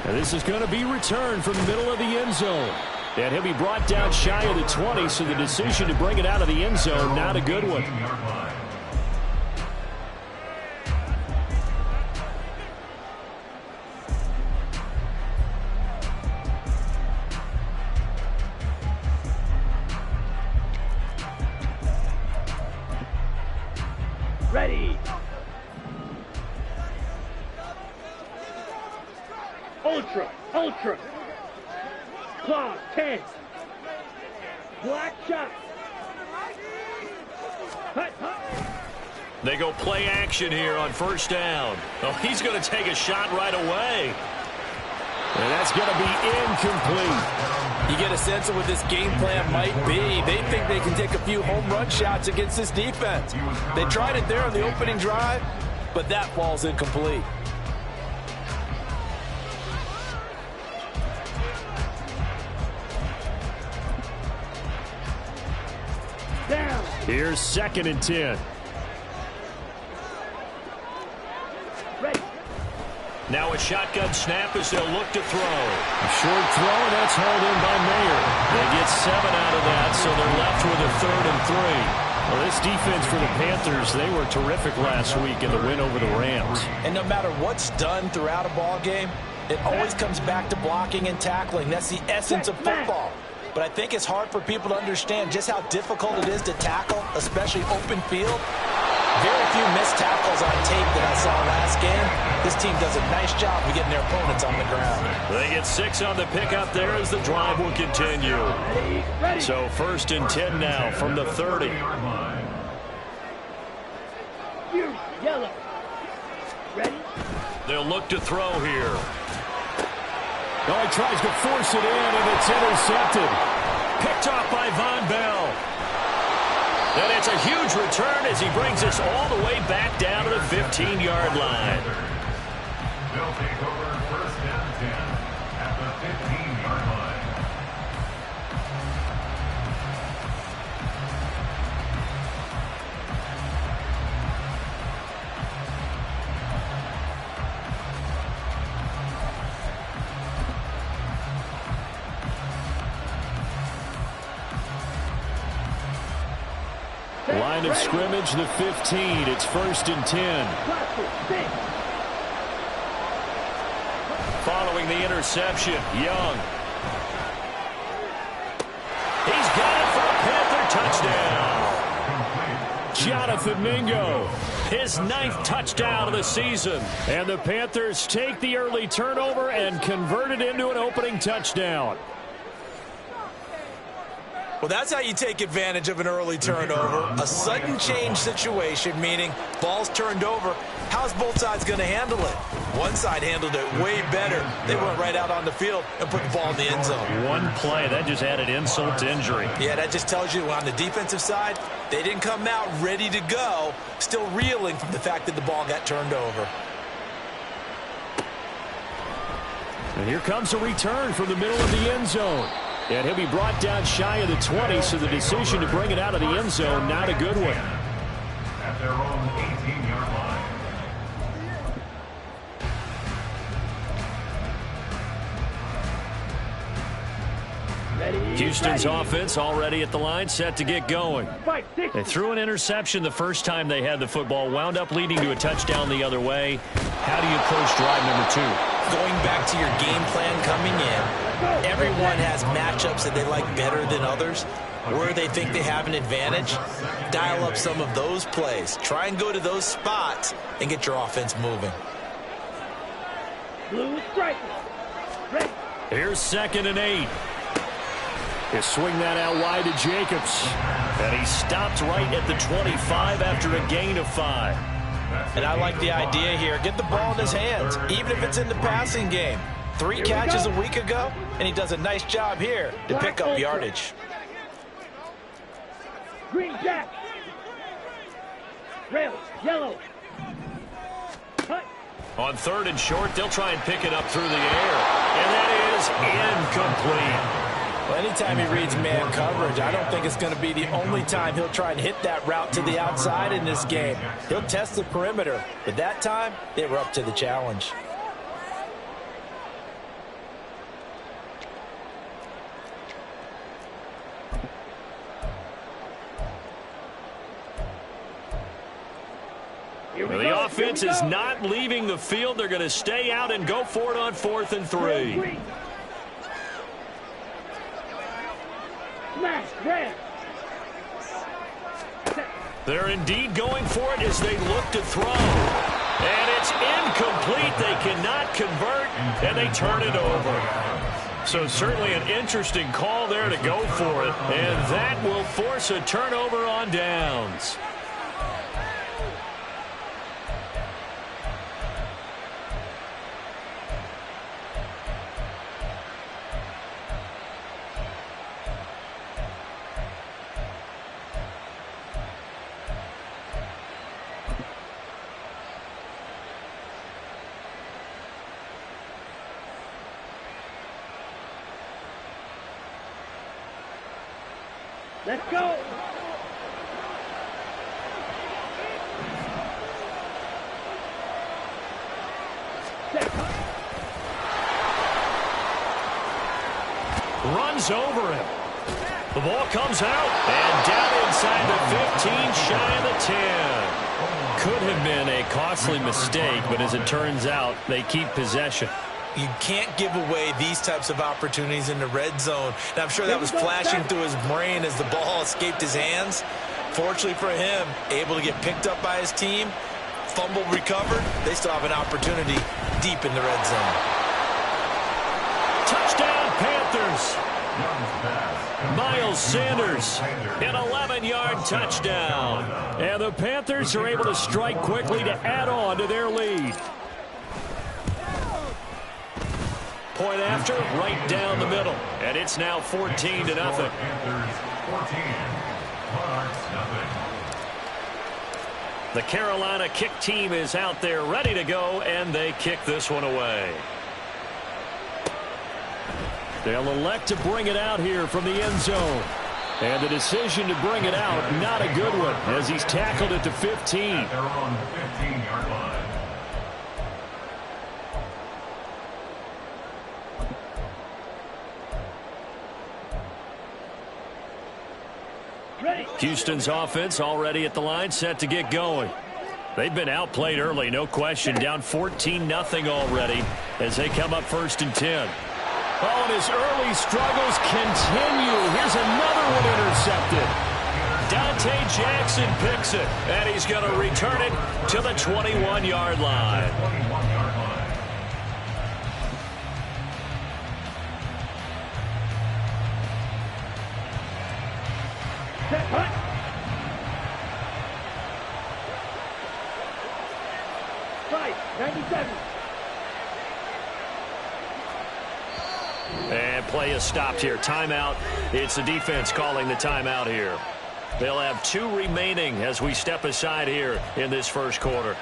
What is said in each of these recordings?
And this is going to be returned from the middle of the end zone. And he'll be brought down shy of the 20, so the decision to bring it out of the end zone, not a good one. Ready. Ultra. Claw, 10. Black shot. Hut. They go play action here on first down. Oh, he's going to take a shot right away. And that's going to be incomplete. You get a sense of what this game plan might be. They think they can take a few home run shots against this defense. They tried it there on the opening drive, but that falls incomplete. Down. Here's 2nd and 10. Ready. Now a shotgun snap as they'll look to throw. A short throw, and that's hauled in by Mayer. They get 7 out of that, so they're left with a 3rd and 3. Well, this defense for the Panthers, they were terrific last week in the win over the Rams. And no matter what's done throughout a ball game, it always comes back to blocking and tackling. That's the essence of football. But I think it's hard for people to understand just how difficult it is to tackle, especially open field. Very few missed tackles on tape that I saw last game. This team does a nice job of getting their opponents on the ground. They get 6 on the pickup there as the drive will continue. Ready. So 1st and 10 now from the 30. Yellow. Ready. They'll look to throw here. Oh, he tries to force it in, and it's intercepted. Picked off by Von Bell. And it's a huge return as he brings us all the way back down to the 15-yard line. They'll take over 1st and 10 at the 15-yard line. Line of scrimmage, the 15. It's 1st and 10. Following the interception, Young. He's got it for a Panther touchdown. Jonathan Mingo, his 9th touchdown of the season. And the Panthers take the early turnover and convert it into an opening touchdown. Well, that's how you take advantage of an early turnover. A sudden change situation, meaning ball's turned over. How's both sides going to handle it? One side handled it way better. They went right out on the field and put the ball in the end zone. One play, that just added insult to injury. Yeah, that just tells you on the defensive side, they didn't come out ready to go, still reeling from the fact that the ball got turned over. And here comes a return from the middle of the end zone. And he'll be brought down shy of the 20, so the decision to bring it out of the end zone, not a good one. At their own 18-yard line. Ready. Houston's offense already at the line, set to get going. They threw an interception the first time they had the football, wound up leading to a touchdown the other way. How do you approach drive number 2? Going back to your game plan coming in, everyone has matchups that they like better than others, where they think they have an advantage. Dial up some of those plays. Try and go to those spots and get your offense moving. Blue striker. Ready. Here's 2nd and 8. He'll swing that out wide to Jacobs. And he stopped right at the 25 after a gain of 5. And I like the idea here. Get the ball in his hands, even if it's in the passing game. 3 catches a week ago, and he does a nice job here to pick up yardage. Green jack. Rails. Yellow. Hut. On 3rd and short, they'll try and pick it up through the air. And that is incomplete. Well, anytime he reads man coverage, I don't think it's going to be the only time he'll try and hit that route to the outside in this game. He'll test the perimeter, but that time, they were up to the challenge. Well, the offense is not leaving the field. They're going to stay out and go for it on 4th and 3. Smash, red. They're indeed going for it as they look to throw. And it's incomplete. They cannot convert, and they turn it over. So certainly an interesting call there to go for it. And that will force a turnover on downs. Let's go. Runs over him. The ball comes out and down inside the 15, shy of the 10. Could have been a costly mistake, but as it turns out, they keep possession. You can't give away these types of opportunities in the red zone. And I'm sure that was flashing through his brain as the ball escaped his hands. Fortunately for him, able to get picked up by his team, fumble recovered. They still have an opportunity deep in the red zone. Touchdown, Panthers. Miles Sanders, an 11-yard touchdown. And the Panthers are able to strike quickly to add on to their lead. Point after, right down the middle. And it's now 14-0. Panthers 14, Monarchs nothing. The Carolina kick team is out there ready to go, and they kick this one away. They'll elect to bring it out here from the end zone. And the decision to bring it out, not a good one, as he's tackled at the 15. They're on the 15-yard line. Houston's offense already at the line, set to get going. They've been outplayed early, no question. Down 14-0 already as they come up 1st and 10. Oh, and his early struggles continue. Here's another one intercepted. Dante Jackson picks it, and he's going to return it to the 21-yard line. 21-yard line. Set, punt. Five, 97. And play is stopped here. Timeout. It's the defense calling the timeout here. They'll have 2 remaining as we step aside here in this first quarter.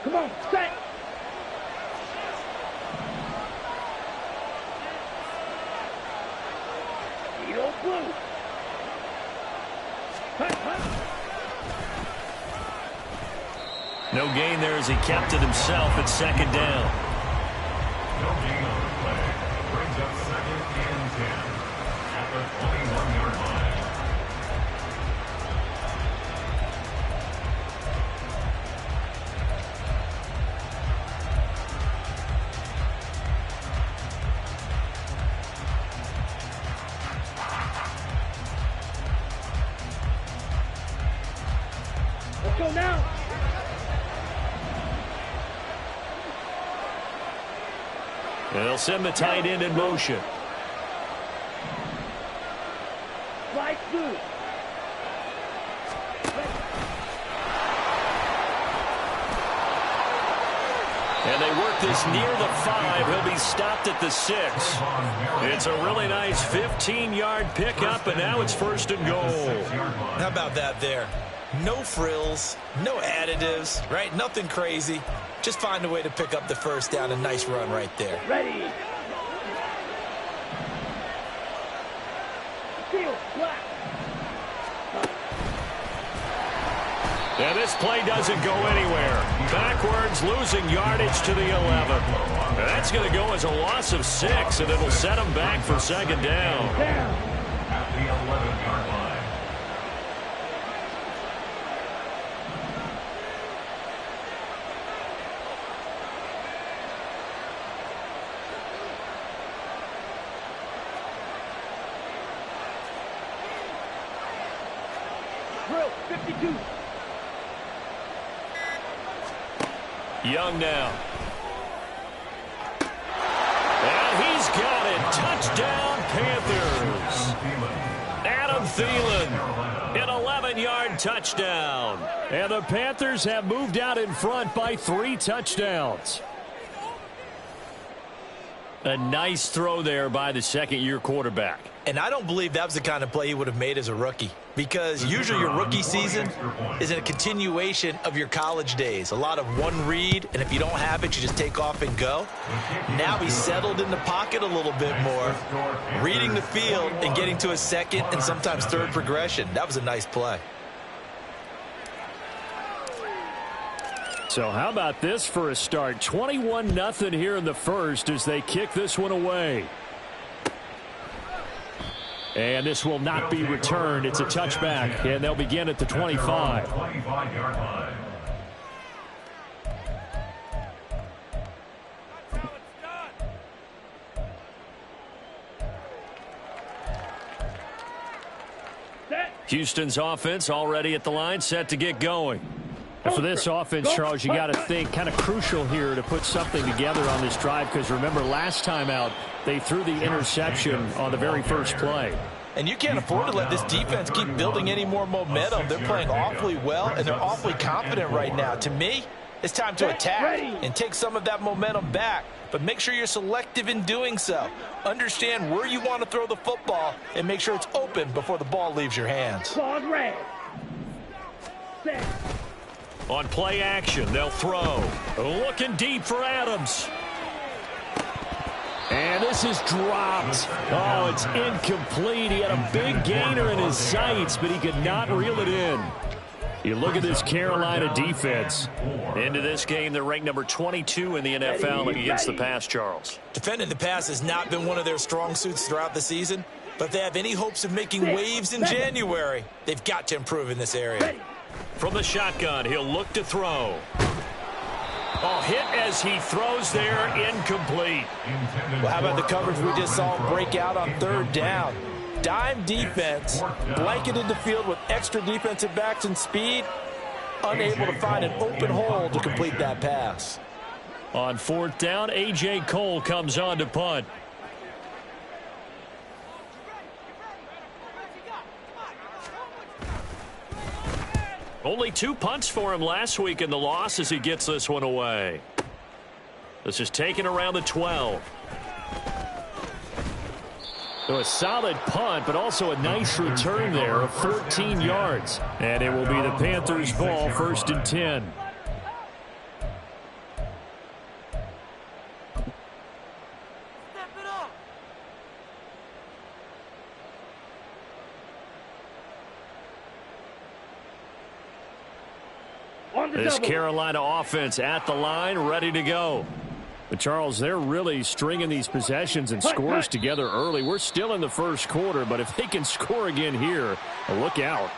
Come on, set. Eagle blue. Punt, punt. No gain there as he kept it himself at 2nd down. No gain on the play. Brings up 2nd and 10 at the 21-yard line. Let's go now. And they'll send the tight end in motion. Fly through. And they work this near the 5. He'll be stopped at the 6. It's a really nice 15-yard pickup, and now it's 1st and goal. How about that there? No frills, no additives, right? Nothing crazy. Just find a way to pick up the 1st down. A nice run right there. Ready. Field, black. This play doesn't go anywhere. Backwards, losing yardage to the 11. That's going to go as a loss of 6, and it'll set them back for second down. At the 11-yard line. Drill, 52. Young now. And he's got it. Touchdown, Panthers. Adam Thielen, an 11-yard touchdown. And the Panthers have moved out in front by 3 touchdowns. A nice throw there by the second-year quarterback. And I don't believe that was the kind of play he would have made as a rookie, because usually your rookie season is a continuation of your college days. A lot of one read, and if you don't have it, you just take off and go. Now he's settled in the pocket a little bit more, reading the field and getting to a second and sometimes third progression. That was a nice play. So how about this for a start? 21-0 here in the first as they kick this one away. And this will not be returned. It's a touchback, and they'll begin at the 25. 25-yard line. Houston's offense already at the line, set to get going. And for this offense, Charles, you got to think kind of crucial here to put something together on this drive, because remember last time out they threw the interception on the very first play. And you can't afford to let this defense keep building any more momentum. They're playing awfully well, and they're awfully confident right now. To me, it's time to attack and take some of that momentum back. But make sure you're selective in doing so. Understand where you want to throw the football and make sure it's open before the ball leaves your hands. Claude red. Set. On play action, they'll throw. Looking deep for Adams. And this is dropped. Oh, it's incomplete. He had a big gainer in his sights, but he could not reel it in. You look at this Carolina defense. Into this game, they're ranked number 22 in the NFL against the pass, Charles. Defending the pass has not been one of their strong suits throughout the season, but if they have any hopes of making waves in January, they've got to improve in this area. From the shotgun, he'll look to throw. Oh, hit as he throws there, incomplete. Well, how about the coverage we just saw break out on third down? Dime defense, blanketed the field with extra defensive backs and speed, unable to find an open hole to complete that pass. On fourth down, A.J. Cole comes on to punt. Only 2 punts for him last week in the loss as he gets this one away. This is taken around the 12. So a solid punt, but also a nice return there of 14 yards. And it will be the Panthers' ball, 1st and 10. This Carolina offense at the line, ready to go. But, Charles, they're really stringing these possessions and scores together early. We're still in the first quarter, but if they can score again here, look out.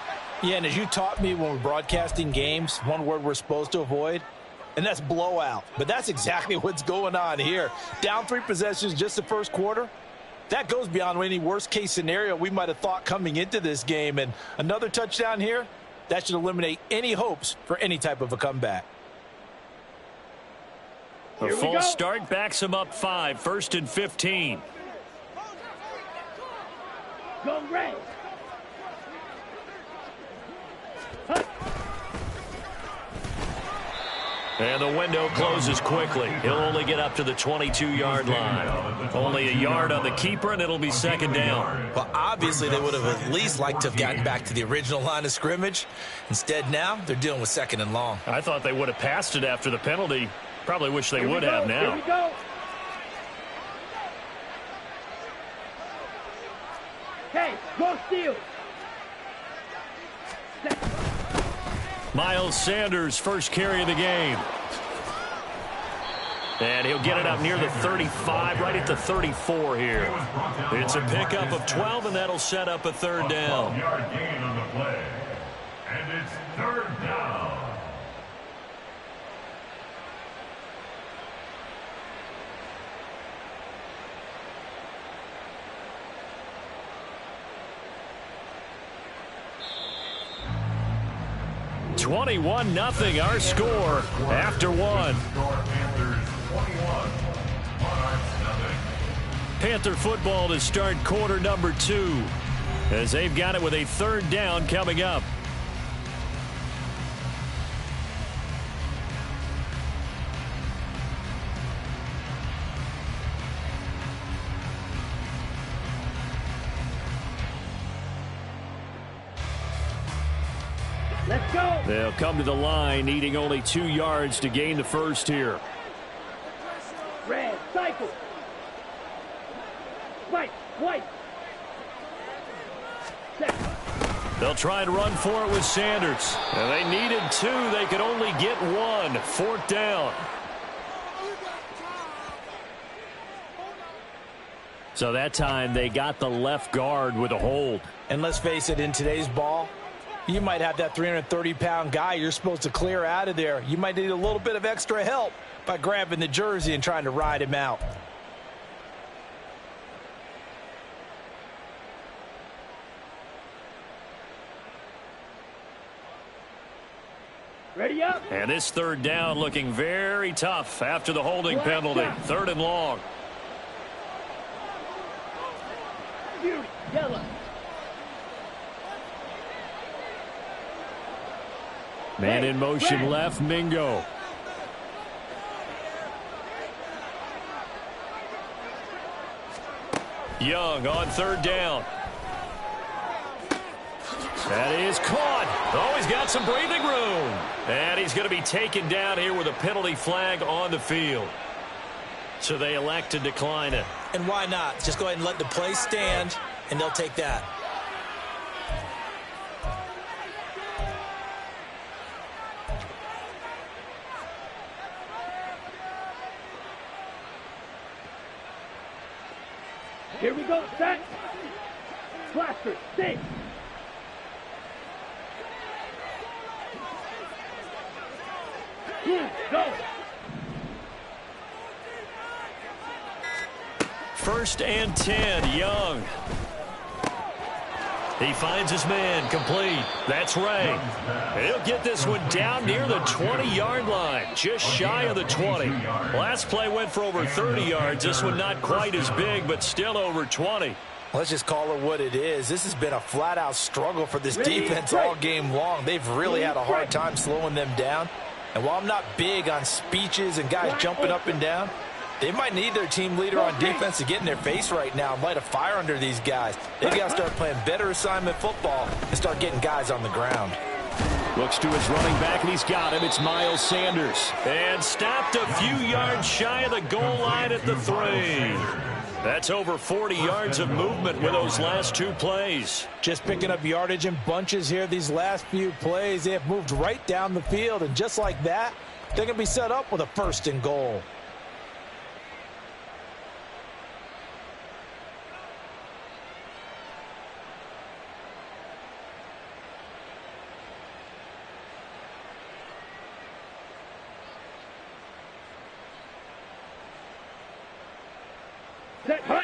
Yeah, and as you taught me when we're broadcasting games, one word we're supposed to avoid, and that's blowout. But that's exactly what's going on here. Down 3 possessions just the first quarter. That goes beyond any worst-case scenario we might have thought coming into this game. And another touchdown here, that should eliminate any hopes for any type of a comeback. A full start backs him up 5, 1st and 15. Go red. And the window closes quickly. He'll only get up to the 22-yard line. Only a yard on the keeper, and it'll be second down. Well, obviously, they would have at least liked to have gotten back to the original line of scrimmage. Instead, now they're dealing with 2nd and long. I thought they would have passed it after the penalty. Probably wish they would have now. Here we go. Hey, go steal. Miles Sanders, first carry of the game. And he'll get it up near the 35, right at the 34 here. It's a pickup of 12, and that'll set up a third down. 12-yard gain on the play. And it's third down. (21-0) our score after one. Panthers 21, Monarchs 0. Panther football to start quarter number 2 as they've got it with a third down coming up. Let's go. They'll come to the line needing only 2 yards to gain the first here. Red, cycle. White, white. Second. They'll try and run for it with Sanders. And they needed 2. They could only get 1. Fourth down. So that time they got the left guard with a hold. And let's face it, in today's ball, you might have that 330-pound guy you're supposed to clear out of there. You might need a little bit of extra help by grabbing the jersey and trying to ride him out. Ready up. And this third down looking very tough after the holding penalty. Third and long. Fury, yellow. Man in motion left, Mingo. Young on third down. That is caught. Oh, he's got some breathing room. And he's going to be taken down here with a penalty flag on the field. So they elect to decline it. And why not? Just go ahead and let the play stand, and they'll take that. Here we go, set. Blaster, stay. Go. First and 10, Young. He finds his man, complete. That's Ray. And he'll get this one down near the 20-yard line, just shy of the 20. Last play went for over 30 yards. This one not quite as big, but still over 20. Let's just call it what it is. This has been a flat-out struggle for this defense all game long. They've really had a hard time slowing them down. And while I'm not big on speeches and guys jumping up and down, they might need their team leader on defense to get in their face right now and light a fire under these guys. They've got to start playing better assignment football and start getting guys on the ground. Looks to his running back, and he's got him. It's Miles Sanders. And stopped a few yards shy of the goal line at the 3. That's over 40 yards of movement with those last 2 plays. Just picking up yardage in bunches here these last few plays. They have moved right down the field, and just like that, they're going to be set up with a first and goal.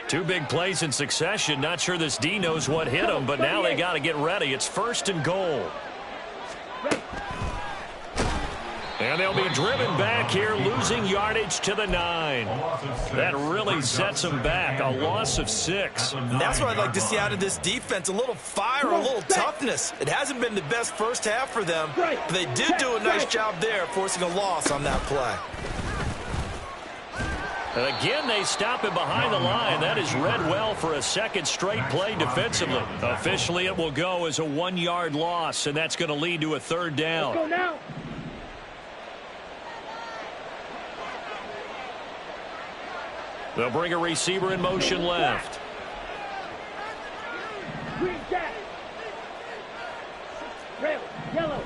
Two big plays in succession. Not sure this D knows what hit him, but now they got to get ready. It's first and goal. And they'll be driven back here, losing yardage to the 9. That really sets them back. A loss of 6. And that's what I'd like to see out of this defense. A little fire, a little toughness. It hasn't been the best first half for them, but they did do a nice job there, forcing a loss on that play. And again, they stop him behind the line. That is read well for a second straight play defensively. Officially, it will go as a 1-yard loss, and that's going to lead to a third down. Let's go now. They'll bring a receiver in motion left. Green jack. Red, yellow.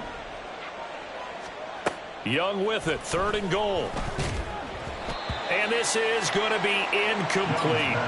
Young with it, 3rd and goal. And this is going to be incomplete.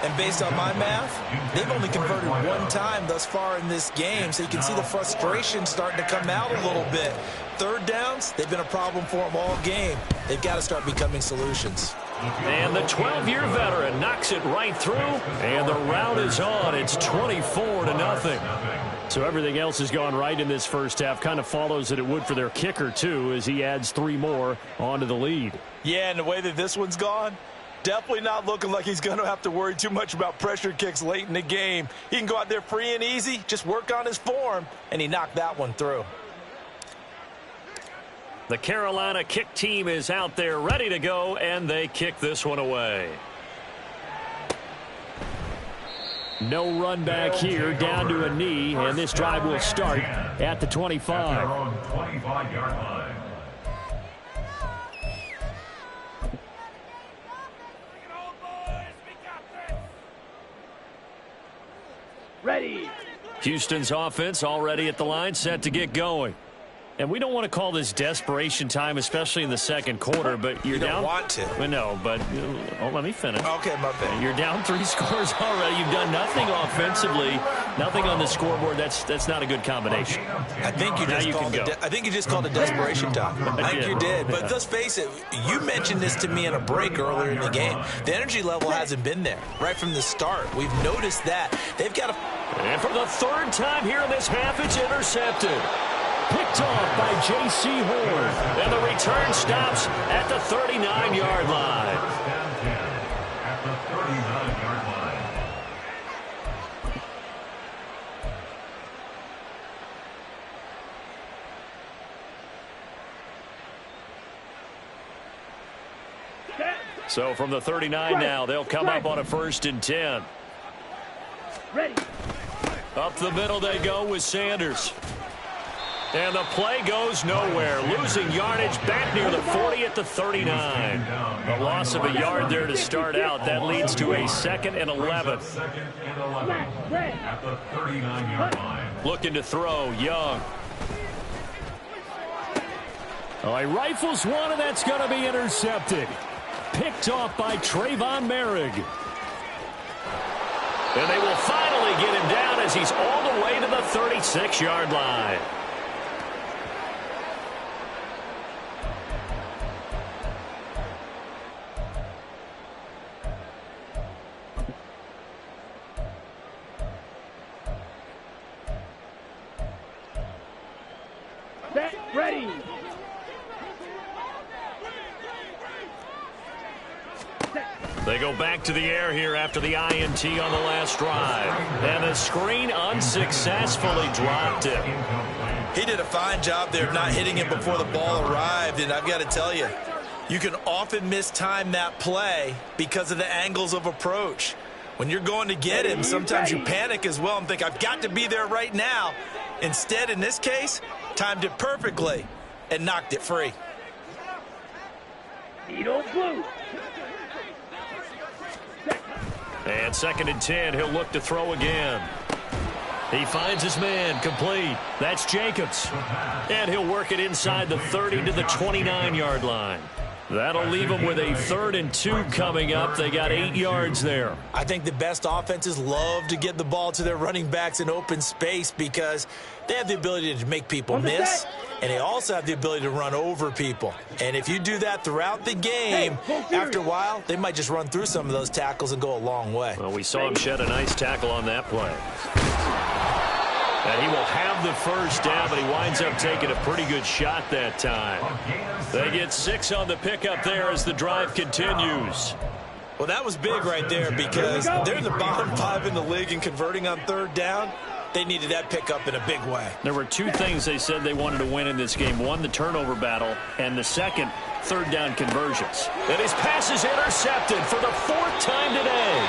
And based on my math, they've only converted one time thus far in this game, so you can see the frustration starting to come out a little bit. 3rd downs, they've been a problem for them all game. They've got to start becoming solutions. And the 12-year veteran knocks it right through, and the rout is on. It's 24-0. So everything else has gone right in this first half. Kind of follows that it would for their kicker, too, as he adds 3 more onto the lead. Yeah, and the way that this one's gone, definitely not looking like he's going to have to worry too much about pressure kicks late in the game. He can go out there free and easy, just work on his form, and he knocked that one through. The Carolina kick team is out there ready to go, and they kick this one away. No run back here, down to a knee, and this drive will start at the 25. 25-yard line. Ready. Houston's offense already at the line, set to get going. And we don't want to call this desperation time, especially in the second quarter, but you're You don't down. want to. Well, no, but let me finish. Okay, my bad. You're down 3 scores already. You've done nothing offensively, nothing on the scoreboard. That's not a good combination. I think you just called it desperation time. I think you did. But let's face it, you mentioned this to me in a break earlier in the game. The energy level hasn't been there right from the start. We've noticed that. They've got to... And for the 3rd time here in this half, it's intercepted. Picked off by J.C. Horn. And the return stops at the 39-yard line. At the 39-yard line. So from the 39 now, they'll come up on a 1st and 10. Ready. Up the middle they go with Sanders. And the play goes nowhere. Losing yardage back near the 40 at the 39. A loss of a yard there to start out. That leads to a 2nd and 11. At the 39-yard line. Looking to throw, Young. Oh, he rifles one, and that's going to be intercepted. Picked off by Trayvon Merrick. And they will finally get him down as he's all the way to the 36-yard line. Ready. They go back to the air here after the INT on the last drive. And the screen unsuccessfully dropped it. He did a fine job there of not hitting it before the ball arrived. And I've got to tell you, you can often mistime that play because of the angles of approach. When you're going to get him, sometimes you panic as well and think, I've got to be there right now. Instead, in this case, timed it perfectly and knocked it free. Needle blue. And 2nd and 10, he'll look to throw again. He finds his man, complete. That's Jacobs. And he'll work it inside the 30 to the 29-yard line. That'll leave them with a 3rd and 2 coming up. They got 8 yards there. I think the best offenses love to get the ball to their running backs in open space because they have the ability to make people miss, and they also have the ability to run over people. And if you do that throughout the game, after a while, they might just run through some of those tackles and go a long way. Well, we saw him shed a nice tackle on that play. And he will have the first down, but he winds up taking a pretty good shot that time. They get 6 on the pickup there as the drive continues. Well, that was big right there because they're in the bottom 5 in the league in converting on 3rd down. They needed that pickup in a big way. There were 2 things they said they wanted to win in this game. One, the turnover battle, and the second, 3rd down conversions. And his pass is intercepted for the 4th time today.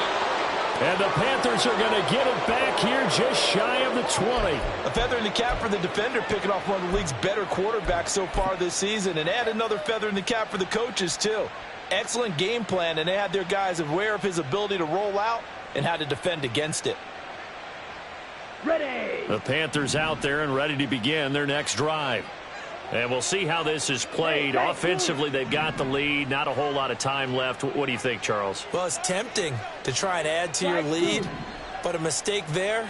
And the Panthers are going to get it back here just shy of the 20. A feather in the cap for the defender, picking off one of the league's better quarterbacks so far this season. And add another feather in the cap for the coaches, too. Excellent game plan, and they had their guys aware of his ability to roll out and how to defend against it. Ready. The Panthers out there and ready to begin their next drive. And we'll see how this is played. Offensively, they've got the lead. Not a whole lot of time left. What do you think, Charles? Well, it's tempting to try and add to your lead, but a mistake there,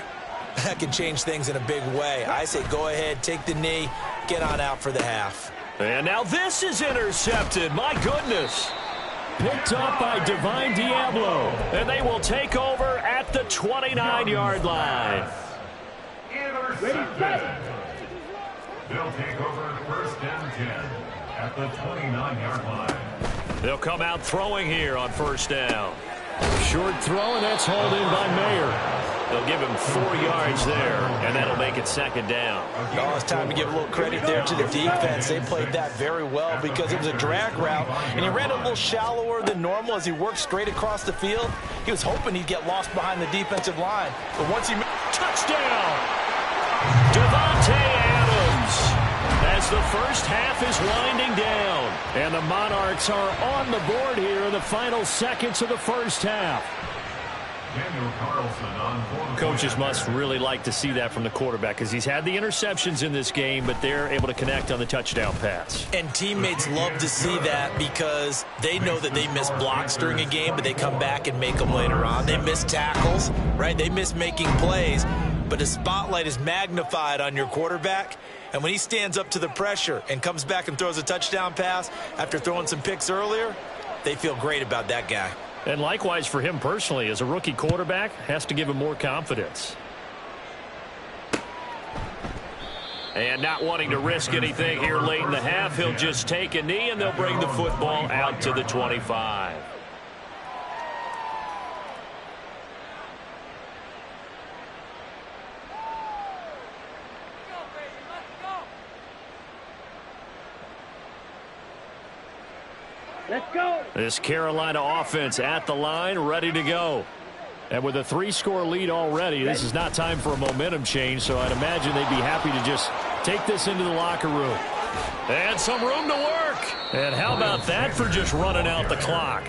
that can change things in a big way. I say go ahead, take the knee, get on out for the half. And now this is intercepted. My goodness. Picked up by Divine Diablo. And they will take over at the 29-yard line. Intercepted. They'll take over first and 10 at the 29-yard line. They'll come out throwing here on first down. Short throw, and that's hauled in by Mayer. They'll give him 4 yards there, and that'll make it second down. Oh, it's time to give a little credit there to the defense. They played that very well because it was a drag route, and he ran a little shallower than normal as he worked straight across the field. He was hoping he'd get lost behind the defensive line. But once he... Touchdown! Devontae Adams! As the first half is winding down. And the Monarchs are on the board here in the final seconds of the first half. Coaches must really like to see that from the quarterback because he's had the interceptions in this game, but they're able to connect on the touchdown pass. And teammates love to see that because they know that they miss blocks during a game, but they come back and make them later on. They miss tackles, right? They miss making plays, but the spotlight is magnified on your quarterback. And when he stands up to the pressure and comes back and throws a touchdown pass after throwing some picks earlier, they feel great about that guy. And likewise for him personally, as a rookie quarterback, has to give him more confidence. And not wanting to risk anything here late in the half, he'll just take a knee and they'll bring the football out to the 25. Let's go. This Carolina offense at the line, ready to go. And with a 3-score lead already, this is not time for a momentum change, so I'd imagine they'd be happy to just take this into the locker room. And some room to work. And how about that for just running out the clock?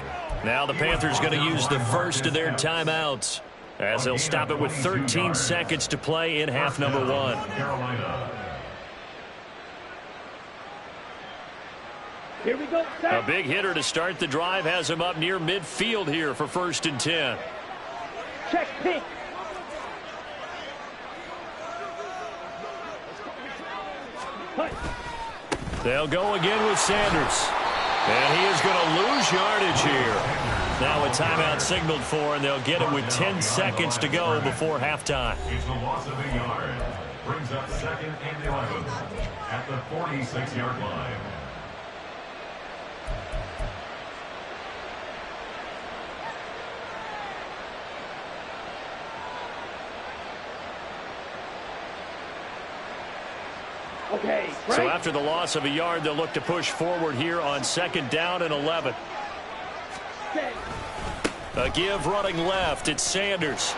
Now the Panthers going to use the first of their timeouts as they'll stop it with 13 seconds to play in half number 1. Here we go, A big hitter to start the drive has him up near midfield here for first and 10. Check pink. They'll go again with Sanders. And he is going to lose yardage here. Now a timeout signaled for, and they'll get it with 10 seconds to go before halftime. It's a loss of a yard. Brings up second and 11 at the 46-yard line. Okay, so after the loss of a yard, they'll look to push forward here on second down and 11. A give running left. It's Sanders.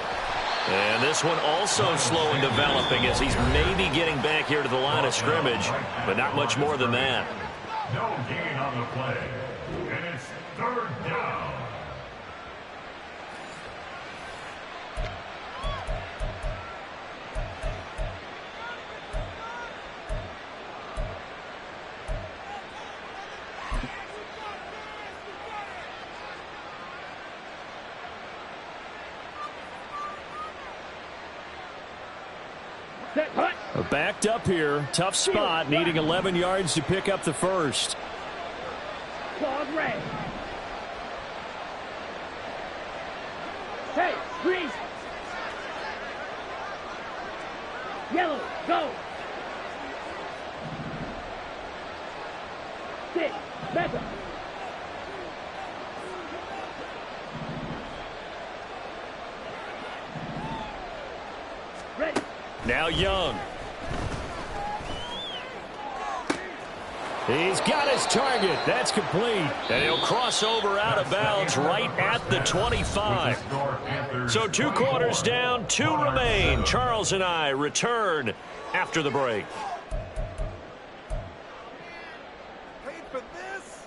And this one also slow in developing as he's maybe getting back here to the line of scrimmage, but not much more than that. No gain on the play. And it's third down. Backed up here. Tough spot. Needing 11 yards to pick up the first. Claude red. Hey, green. Yellow, go. Six, better. Ready. Now Young. He's got his target. That's complete. And he'll cross over out of bounds right at the 25. So 2 quarters down, 2 remain. Charles and I return after the break. Paid for this?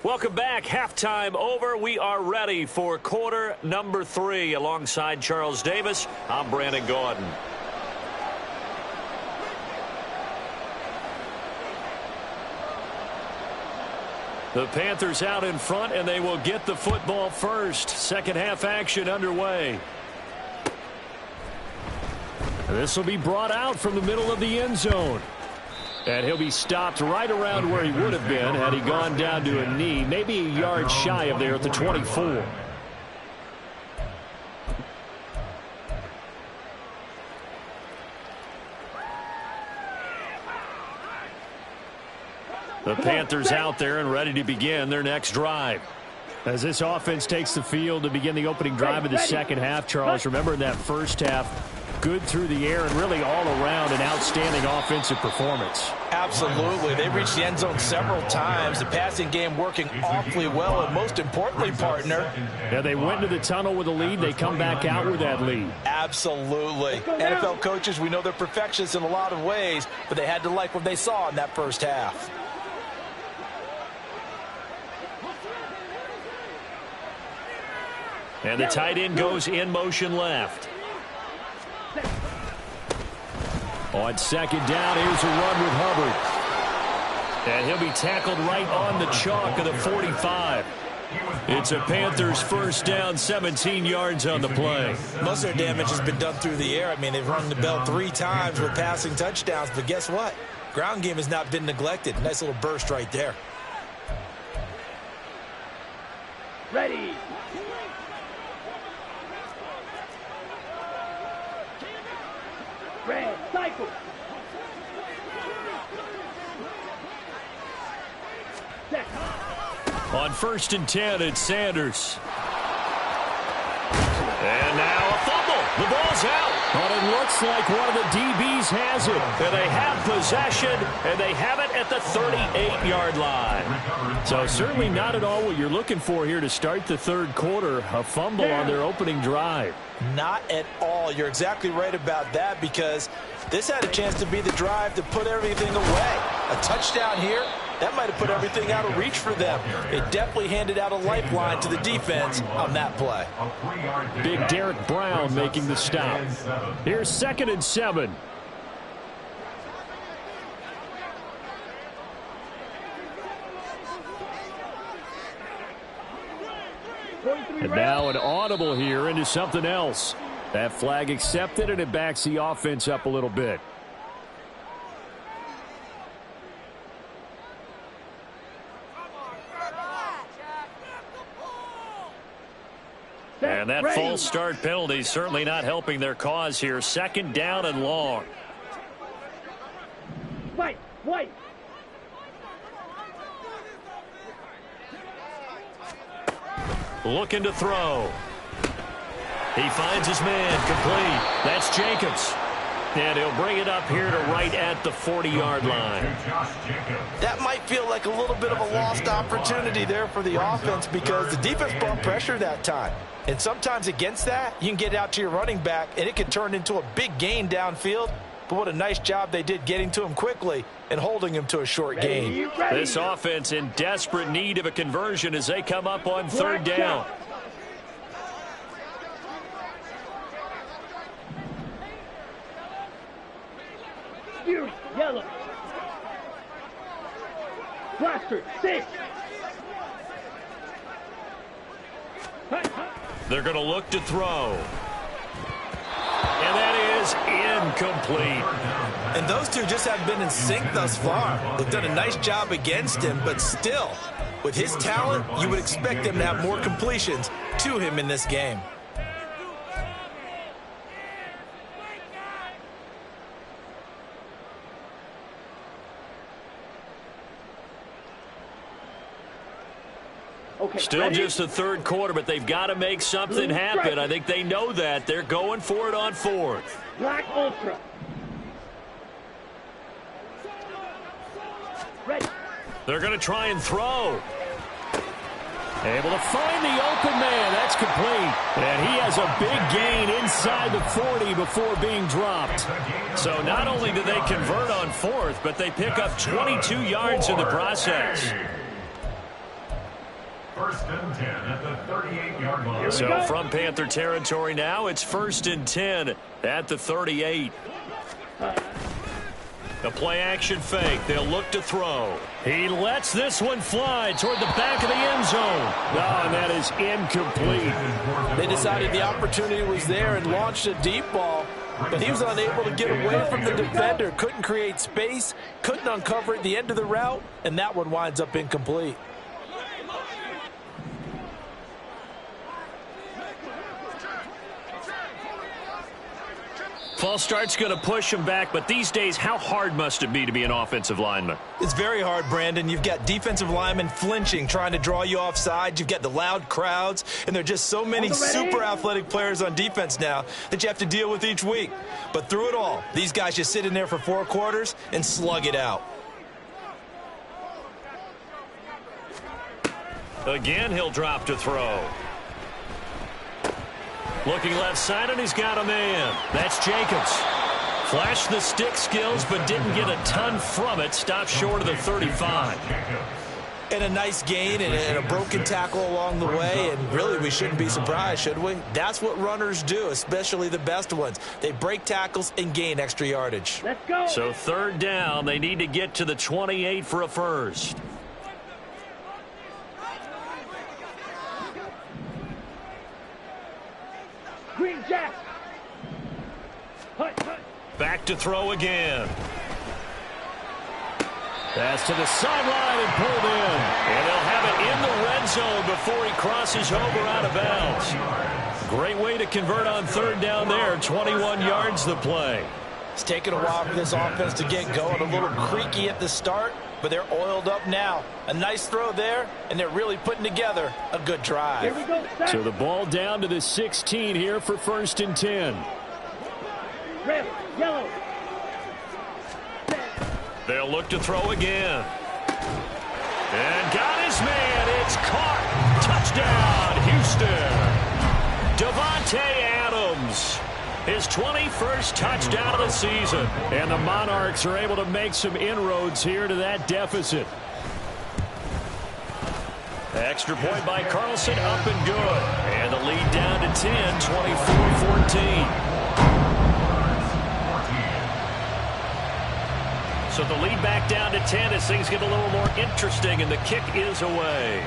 Welcome back. Halftime over. We are ready for quarter number 3. Alongside Charles Davis, I'm Brandon Gaudin. The Panthers out in front, and they will get the football first. Second half action underway. This will be brought out from the middle of the end zone. And he'll be stopped right around where he would have been had he gone down to a knee, maybe a yard shy of there at the 24. The Panthers out there and ready to begin their next drive. As this offense takes the field to begin the opening drive of the second half, Charles, remember in that first half, good through the air and really all around an outstanding offensive performance. Absolutely. They reached the end zone several times. The passing game working awfully well, and most importantly, partner. Yeah, they went to the tunnel with a lead. They come back out with that lead. Absolutely. NFL coaches, we know they're perfectionists in a lot of ways, but they had to like what they saw in that first half. And the tight end goes in motion left. On second down, here's a run with Hubbard. And he'll be tackled right on the chalk of the 45. It's a Panthers first down, 17 yards on the play. Most of their damage has been done through the air. I mean, they've rung the bell 3 times with passing touchdowns, but guess what? Ground game has not been neglected. Nice little burst right there. Ready. Red cycle. On first and 10, it's Sanders. And now a fumble. The ball's out. But it looks like one of the DBs has it. And they have possession, and they have it at the 38-yard line. So certainly not at all what you're looking for here to start the third quarter. A fumble on their opening drive. Not at all. You're exactly right about that, because this had a chance to be the drive to put everything away. A touchdown here, that might have put everything out of reach for them. It definitely handed out a lifeline to the defense on that play. Big Derek Brown making the stop. Here's 2nd and 7. And now an audible here into something else. That flag accepted, and it backs the offense up a little bit. And that false start penalty certainly not helping their cause here. 2nd down and long. White. Looking to throw. He finds his man, complete. That's Jacobs. And he'll bring it up here to right at the 40-yard line. That might feel like a little bit of a lost opportunity there for the offense, because the defense brought pressure that time. And sometimes against that, you can get out to your running back, and it can turn into a big gain downfield. But what a nice job they did getting to him quickly and holding him to a short gain. This offense in desperate need of a conversion as they come up on 3rd down. Yellow. Blaster, 6. They're going to look to throw. And that is incomplete. And those two just haven't been in sync thus far. They've done a nice job against him, but still, with his talent, you would expect him to have more completions to him in this game. Still just the third quarter, but they've got to make something happen. I think they know that. They're going for it on 4th. Black Ultra. Ready. They're going to try and throw. Able to find the open man. That's complete. And he has a big gain inside the 40 before being dropped. So not only do they convert on 4th, but they pick up 22 yards in the process. First and 10 at the 38-yard line. So from Panther territory now, it's 1st and 10 at the 38. The play-action fake. They'll look to throw. He lets this one fly toward the back of the end zone. No, and that is incomplete. They decided the opportunity was there and launched a deep ball, but he was unable to get away from the defender. Couldn't create space, couldn't uncover at the end of the route, and that one winds up incomplete. False start's going to push him back, but these days, how hard must it be to be an offensive lineman? It's very hard, Brandon. You've got defensive linemen flinching, trying to draw you offside. You've got the loud crowds, and there are just so many super athletic players on defense now that you have to deal with each week. But through it all, these guys just sit in there for 4 quarters and slug it out. Again, he'll drop to throw. Looking left side, and he's got a man. That's Jacobs. Flashed the stick skills, but didn't get a ton from it. Stopped short of the 35. And a nice gain and a broken tackle along the way, and really we shouldn't be surprised, should we? That's what runners do, especially the best ones. They break tackles and gain extra yardage. Let's go. So 3rd down, they need to get to the 28 for a first. Green Jack. Hut, hut. Back to throw again. Pass to the sideline and pulled in. And they'll have it in the red zone before he crosses over out of bounds. Great way to convert on 3rd down there. 21 yards the play. It's taken a while for this offense to get going. A little creaky at the start, but they're oiled up now. A nice throw there, and they're really putting together a good drive. Here we go. Set. So the ball down to the 16 here for 1st and 10. Red, yellow. They'll look to throw again. And got his man. It's caught. Touchdown, Houston. Devontae Adams. His 21st touchdown of the season. And the Monarchs are able to make some inroads here to that deficit. Extra point by Carlson, up and good. And the lead down to 10, 24-14. So the lead back down to 10 as things get a little more interesting, and the kick is away.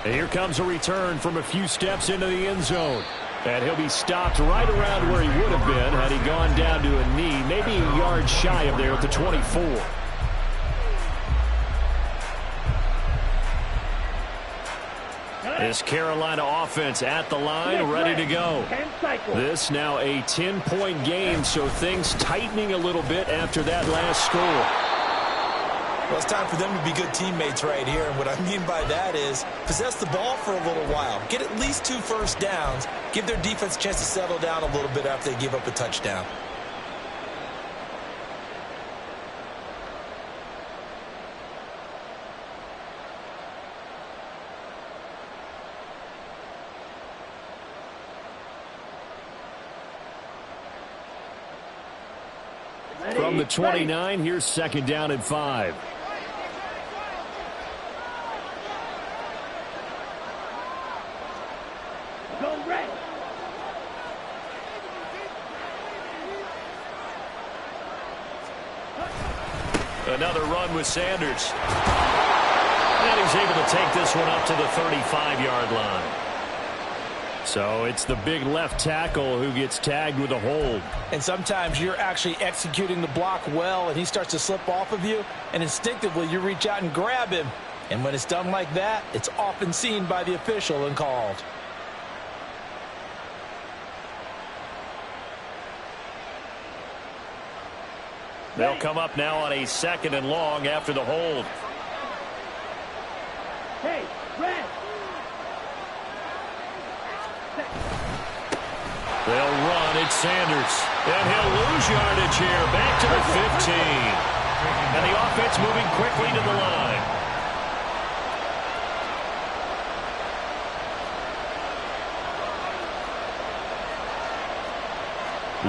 And here comes a return from a few steps into the end zone. And he'll be stopped right around where he would have been had he gone down to a knee, maybe a yard shy of there at the 24. This Carolina offense at the line, ready to go. This now a 10-point game, so things tightening a little bit after that last score. Well, it's time for them to be good teammates right here, and what I mean by that is possess the ball for a little while. Get at least 2 first downs. Give their defense a chance to settle down a little bit after they give up a touchdown. From the 29, here's 2nd down and 5. Go red. Another run with Sanders. And he's able to take this one up to the 35-yard line. So it's the big left tackle who gets tagged with a hold. And sometimes you're actually executing the block well, and he starts to slip off of you, and instinctively you reach out and grab him. And when it's done like that, it's often seen by the official and called. They'll come up now on a 2nd and long after the hold. Hey, red. They'll run. It's Sanders. And he'll lose yardage here. Back to the 15. And the offense moving quickly to the line.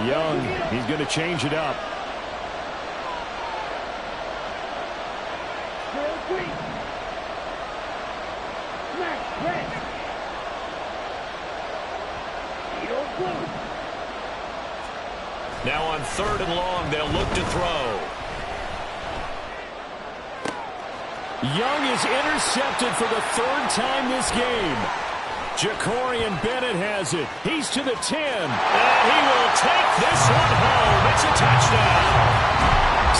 Young, he's going to change it up. Now on 3rd and long, they'll look to throw. Young is intercepted for the 3rd time this game. Jacorian Bennett has it. He's to the 10. And he will take this one home. It's a touchdown.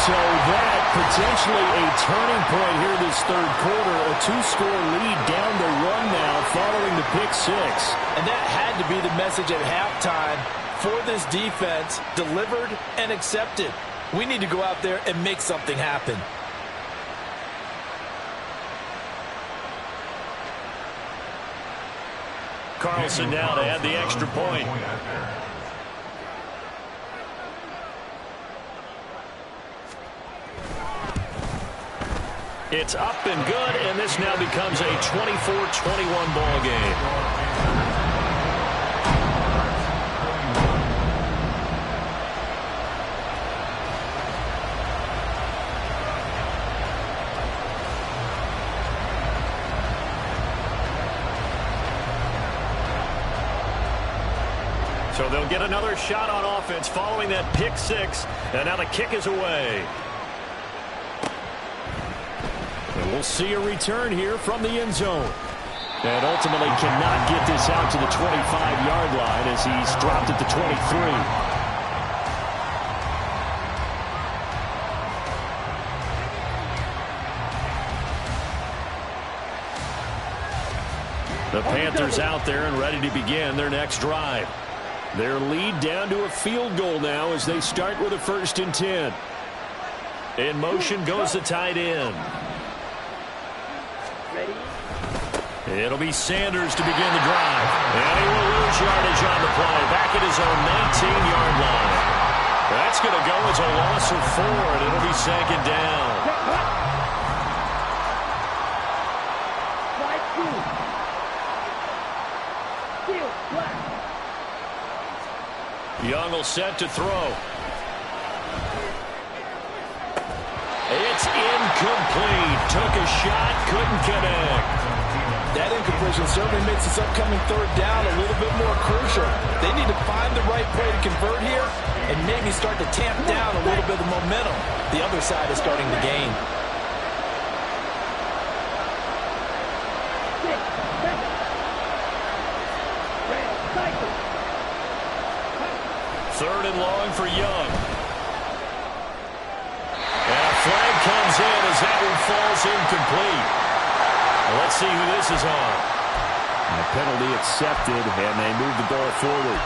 So that potentially a turning point here this 3rd quarter. A 2-score lead down to 1 now following the pick 6. And that had to be the message at halftime for this defense. Delivered and accepted. We need to go out there and make something happen. Carlson now to add the extra point. It's up and good, and this now becomes a 24-21 ball game. So they'll get another shot on offense following that pick 6, and now the kick is away. And we'll see a return here from the end zone. And ultimately cannot get this out to the 25-yard line as he's dropped at the 23. The Panthers out there and ready to begin their next drive. Their lead down to a field goal now as they start with a 1st and 10. In motion goes the tight end. It'll be Sanders to begin the drive. And he will lose yardage on the play. Back at his own 19-yard line. That's going to go as a loss of 4, and it'll be 2nd down. Young will set to throw. It's incomplete. Took a shot, couldn't connect. That incompletion certainly makes this upcoming 3rd down a little bit more crucial. They need to find the right play to convert here and maybe start to tamp down a little bit of momentum. The other side is starting to gain. Third and long for Young. And a flag comes in as that one falls incomplete. Well, let's see who this is on. And a penalty accepted, and they move the ball forward.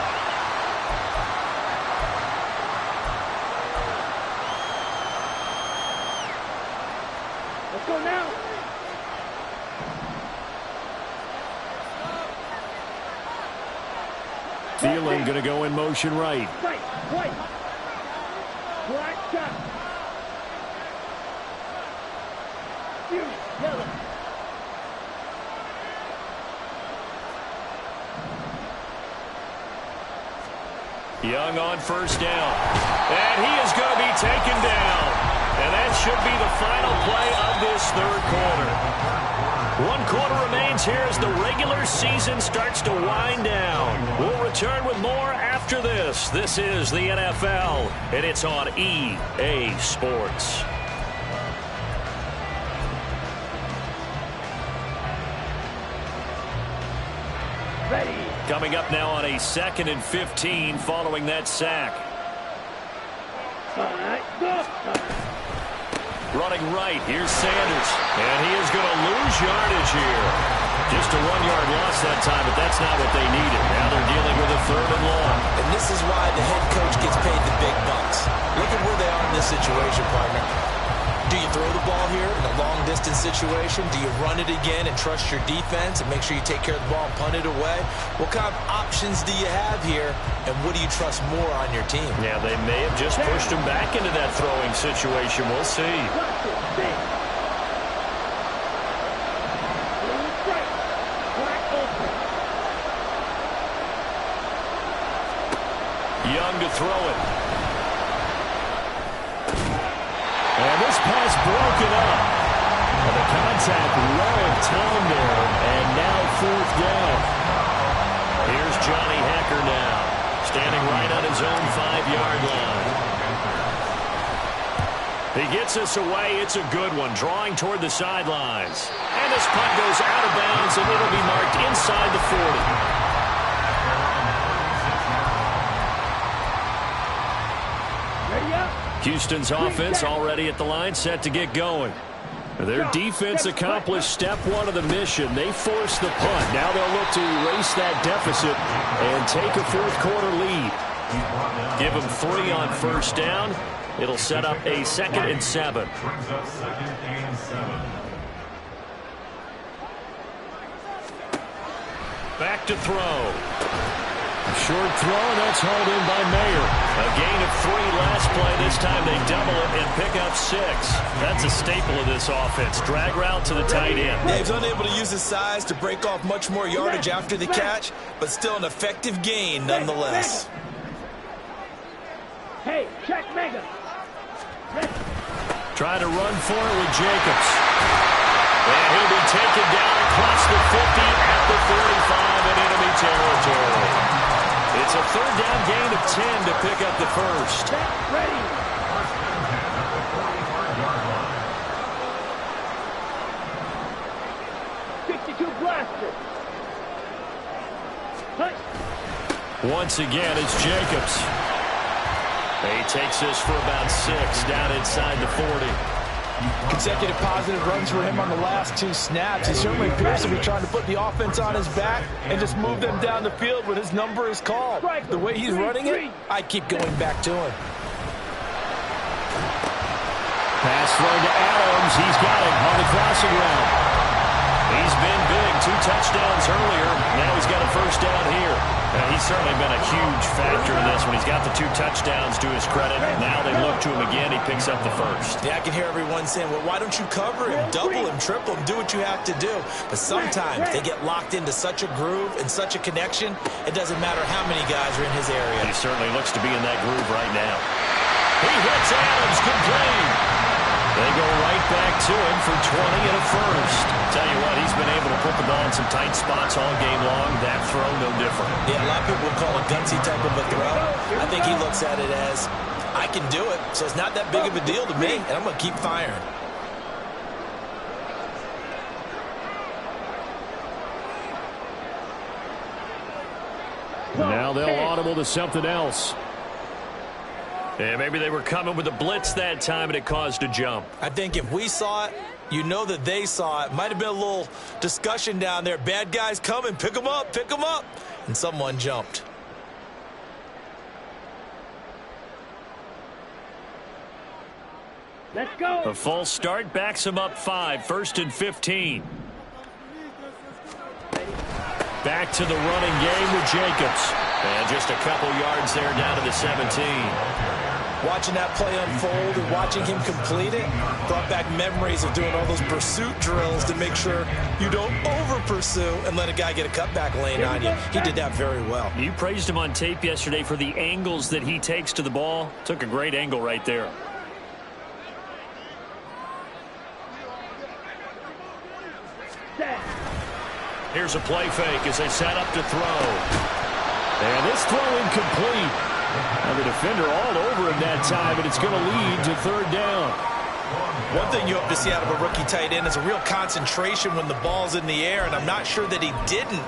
Let's go now. Thielen going to go in motion right. Right, right. Black shot. Yellow. Young on 1st down. And he is going to be taken down. And that should be the final play of this 3rd quarter. 1 quarter remains here as the regular season starts to wind down. We'll return with more after this. This is the NFL, and it's on EA Sports. Ready. Coming up now on a 2nd and 15 following that sack. All right, go. Running right, here's Sanders. And he is going to lose yardage here. Just a 1-yard loss that time, but that's not what they needed. Now they're dealing with a 3rd and long. And this is why the head coach gets paid the big bucks. Look at where they are in this situation, partner. Do you throw the ball here in a long-distance situation? Do you run it again and trust your defense and make sure you take care of the ball and punt it away? What kind of options do you have here, and what do you trust more on your team? Yeah, they may have just pushed him back into that throwing situation. We'll see. Young to throw it. And this pass broken up. And the contact low of time there. And now 4th down. Here's Johnny Hecker now. his own 5-yard line. He gets us away. It's a good one, drawing toward the sidelines. And this punt goes out of bounds, and it'll be marked inside the 40. Houston's offense already at the line, set to get going. Their defense accomplished step one of the mission. They forced the punt. Now they'll look to erase that deficit and take a fourth-quarter lead. Give them 3 on first down. It'll set up a 2nd and 7. Back to throw. Short throw, and that's hauled in by Mayer. A gain of 3 last play. This time they double it and pick up 6. That's a staple of this offense. Drag route to the tight end. Yeah, he's unable to use his size to break off much more yardage after the catch, but still an effective gain nonetheless. Hey, check Mega. Try to run for it with Jacobs. And he'll be taken down across the 50 at the 45 in enemy territory. It's a 3rd down gain of 10 to pick up the first. Ready. Blaster. Once again, it's Jacobs. He takes this for about 6 down inside the 40. Consecutive positive runs for him on the last 2 snaps. He certainly appears to be trying to put the offense on his back and just move them down the field when his number is called. The way he's running it, I keep going back to him. Pass thrown to Adams. He's got it on the crossing route. He's been big. 2 touchdowns earlier. Now he's got a first down here. He's certainly been a huge factor in this when he's got the 2 touchdowns to his credit. Now they look to him again. He picks up the first. Yeah, I can hear everyone saying, well, why don't you cover him, double him, triple him, do what you have to do. But sometimes they get locked into such a groove and such a connection, it doesn't matter how many guys are in his area. He certainly looks to be in that groove right now. He hits Adams, complete. They go right back to him for 20 and a first. Tell you what, he's been able to put the ball in some tight spots all game long. That throw, no different. Yeah, a lot of people would call it gutsy type of a throw. I think he looks at it as, I can do it, so it's not that big of a deal to me, and I'm going to keep firing. Now they'll audible to something else. Yeah, maybe they were coming with a blitz that time, and it caused a jump. I think if we saw it, you know that they saw it. Might have been a little discussion down there. Bad guys coming. Pick them up. Pick them up. And someone jumped. Let's go. A false start backs him up 5. 1st and 15. Back to the running game with Jacobs. And just a couple yards there down to the 17. Watching that play unfold and watching him complete it brought back memories of doing all those pursuit drills to make sure you don't over-pursue and let a guy get a cutback lane on you. He did that very well. You praised him on tape yesterday for the angles that he takes to the ball. Took a great angle right there. Here's a play fake as they set up to throw. And this throw incomplete. And the defender all over him that time, and it's going to lead to 3rd down. One thing you hope to see out of a rookie tight end is a real concentration when the ball's in the air, and I'm not sure that he didn't,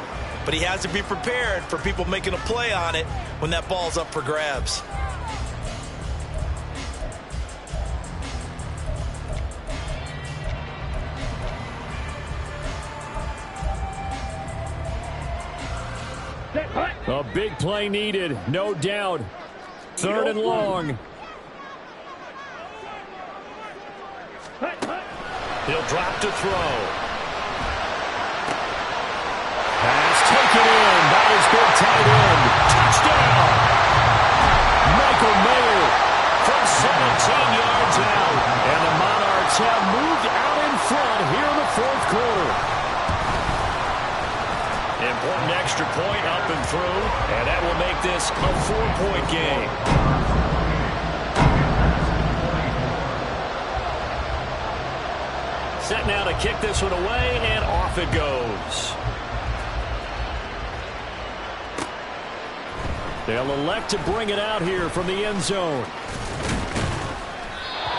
but he has to be prepared for people making a play on it when that ball's up for grabs. A big play needed, no doubt. 3rd and long. He'll drop to throw. Pass taken in by his big tight end. Touchdown! Michael Mayer from 17 yards out. And the Monarchs have moved out in front here in the 4th quarter. Important extra point up and through, and that will make this a 4-point game. Set now to kick this one away, and off it goes. They'll elect to bring it out here from the end zone.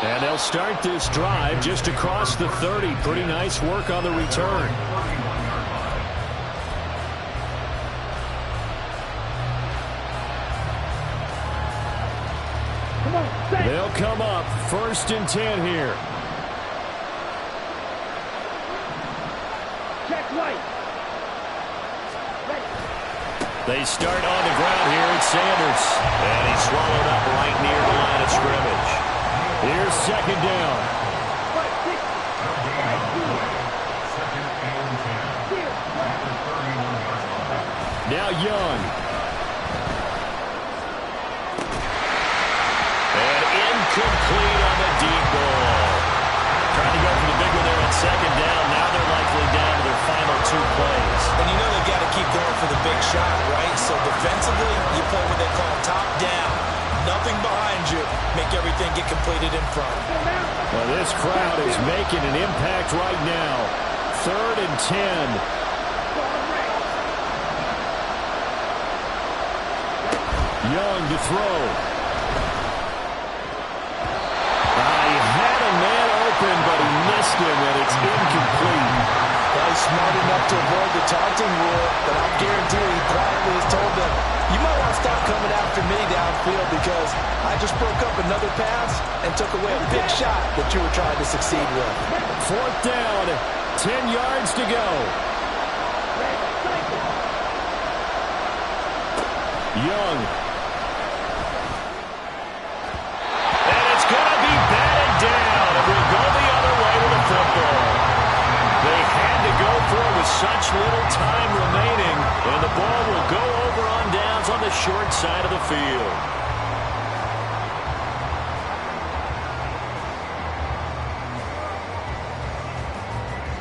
And they'll start this drive just across the 30. Pretty nice work on the return. They'll come up 1st and 10 here. Check right. They start on the ground here at Sanders. And he's swallowed up right near the line of scrimmage. Here's 2nd down. Now Young. And incomplete on the deep ball. Trying to go for the big one there on 2nd down. Now they're likely down to their final 2 plays. And you know they've got to keep going for the big shot, right? So defensively, you play what they call top down. Nothing behind you. Make everything get completed in front. Well, this crowd is making an impact right now. 3rd and 10. Young to throw. He had a man open, but he missed him, and it's incomplete. Well, he's smart enough to avoid the taunting rule, but I guarantee he quietly has told them, you might want to stop coming after me downfield because I just broke up another pass and took away a big shot that you were trying to succeed with. 4th down, 10 yards to go. Young. And it's going to be batted down. It will go the other way with the football. They had to go for it with such little time remaining, and the ball will go over on downs on the short side of the field.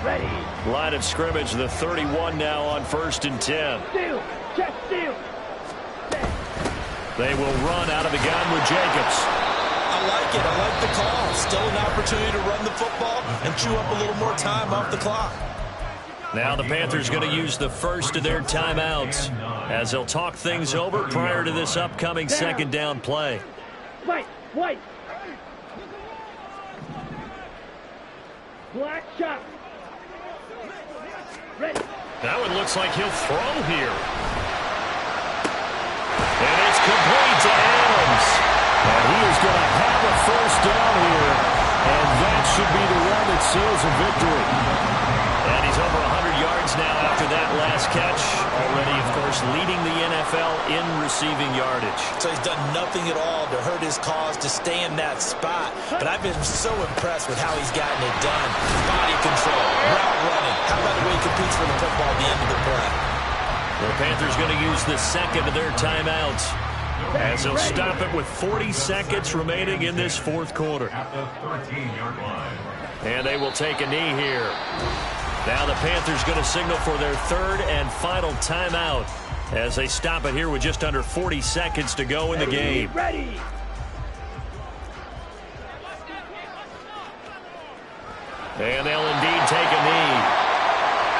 Ready. Line of scrimmage, the 31 now on 1st and 10. Steal. Check steal. They will run out of the gun with Jacobs. I like it. I like the call. Still an opportunity to run the football and chew up a little more time off the clock. Now the Panthers going to use the first of their timeouts as they'll talk things over prior to this upcoming 2nd down play. White. Black shot. Ready. That one looks like he'll throw here. And it's complete to Adams. And he is going to have a 1st down here. And that should be the one that seals a victory. And he's over 100 yards now after that last catch. Already, of course, leading the NFL in receiving yardage. So he's done nothing at all to hurt his cause, to stay in that spot. But I've been so impressed with how he's gotten it done. Body control, route running. How about the way he competes for the football at the end of the play? The Panthers going to use the 2nd of their timeouts as they'll stop it with 40 seconds remaining in this 4th quarter. At the 13-yard line. And they will take a knee here. Now the Panthers going to signal for their 3rd and final timeout as they stop it here with just under 40 seconds to go in the game. Ready. And they'll indeed take a knee.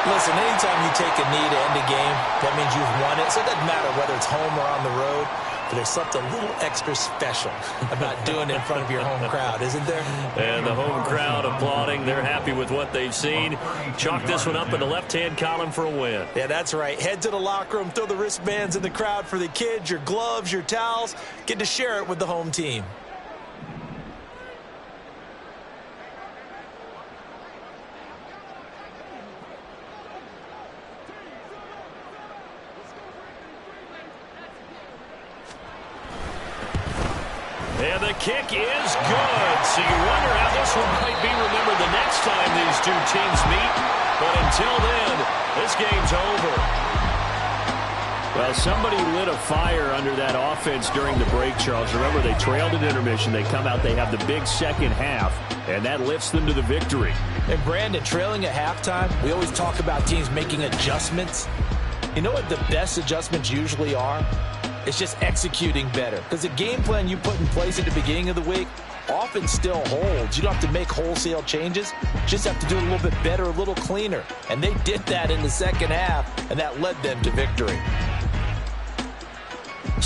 Listen, anytime you take a knee to end a game, that means you've won it. So it doesn't matter whether it's home or on the road, but there's something a little extra special about doing it in front of your home crowd, isn't there? And the home crowd applauding. They're happy with what they've seen. Chalk this one up in the left-hand column for a win. Yeah, that's right. Head to the locker room, throw the wristbands in the crowd for the kids, your gloves, your towels. Get to share it with the home team. And the kick is good. So you wonder how this one might be remembered the next time these two teams meet. But until then, this game's over. Well, somebody lit a fire under that offense during the break, Charles. Remember, they trailed at intermission. They come out, they have the big second half, and that lifts them to the victory. And Brandon, trailing at halftime, we always talk about teams making adjustments. You know what the best adjustments usually are? It's just executing better. Because the game plan you put in place at the beginning of the week often still holds. You don't have to make wholesale changes. Just have to do it a little bit better, a little cleaner. And they did that in the second half, and that led them to victory.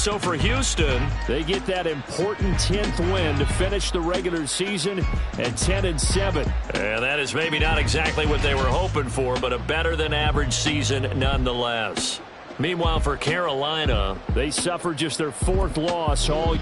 so for Houston, they get that important 10th win to finish the regular season at 10-7. And that is maybe not exactly what they were hoping for, but a better than average season nonetheless. Meanwhile, for Carolina, they suffered just their 4th loss all